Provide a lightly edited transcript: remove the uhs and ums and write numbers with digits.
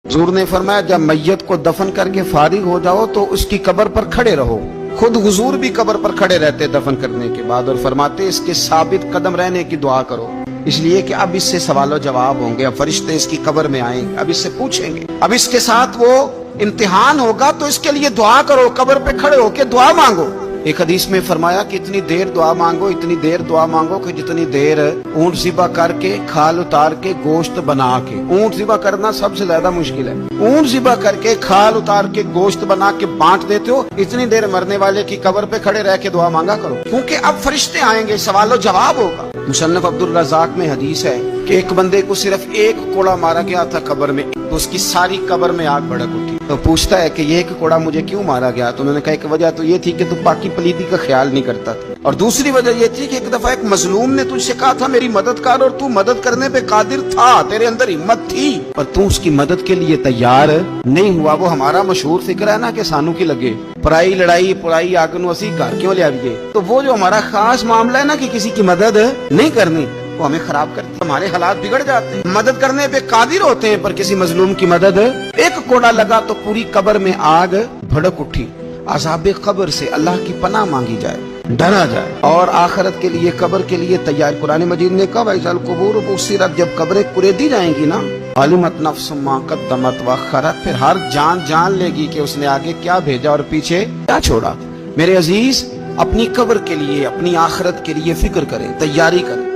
हुजूर ने फरमाया जब मैयत को दफन करके फारिग हो जाओ तो उसकी कब्र पर खड़े रहो। खुद हुजूर भी कब्र पर खड़े रहते दफन करने के बाद और फरमाते इसके साबित कदम रहने की दुआ करो, इसलिए कि अब इससे सवालों जवाब होंगे, अब फरिश्ते इसकी कब्र में आएंगे, अब इससे पूछेंगे, अब इसके साथ वो इम्तिहान होगा, तो इसके लिए दुआ करो, कब्र पे खड़े होके दुआ मांगो। एक हदीस में फरमाया कि इतनी देर दुआ मांगो, इतनी देर दुआ मांगो कि जितनी देर ऊंट ज़िबा करके खाल उतार के गोश्त बना के, ऊंट ज़िबा करना सबसे ज्यादा मुश्किल है, ऊंट ज़िबा करके खाल उतार के गोश्त बना के बांट देते हो, इतनी देर मरने वाले की कब्र पे खड़े रह के दुआ मांगा करो, क्योंकि अब फरिश्ते आएंगे, सवालो जवाब होगा। मुसन्नफ अब्दुल रज़ाक में हदीस है कि एक बंदे को सिर्फ एक कोड़ा मारा गया था कब्र में, तो उसकी सारी कब्र में आग भड़क उठी। तो पूछता है कि ये एक कोड़ा मुझे क्यों मारा गया? तो उन्होंने कहा एक वजह तो ये थी कि तू बाकी पलीदी का ख्याल नहीं करता था, और दूसरी वजह ये थी कि एक दफा एक मजलूम ने तुझसे कहा था मेरी मदद कर, और तू मदद करने पे कादिर था, तेरे अंदर हिम्मत थी, पर तू उसकी मदद के लिए तैयार नहीं हुआ। वो हमारा मशहूर फिक्र है ना कि सानू की लगे पराई लड़ाई पुराई आग नू असी घर क्यों ले आइए। तो वो जो हमारा खास मामला है ना कि किसी की मदद नहीं करनी, वो हमें खराब करती है, हमारे हालात बिगड़ जाते हैं। मदद करने पे कादिर होते हैं पर किसी मजलूम की मदद, एक कोड़ा लगा तो पूरी कब्र में आग भड़क उठी। अज़ाबे कब्र से अल्लाह की पनाह मांगी जाए, डरा जाए और आखिरत के लिए कब्र के लिए तैयार। कुरान मजीद ने कहा वैज़ल कुबूर बुस्सिरत, जब कब्रें कुरेदी जाएंगी ना, अलिमत नफ्सुम मा क़द्दमत व अख़रत, फिर हर जान जान लेगी कि उसने आगे क्या भेजा और पीछे क्या छोड़ा। मेरे अजीज, अपनी कब्र के लिए अपनी आखिरत के लिए फिक्र करें, तैयारी करें।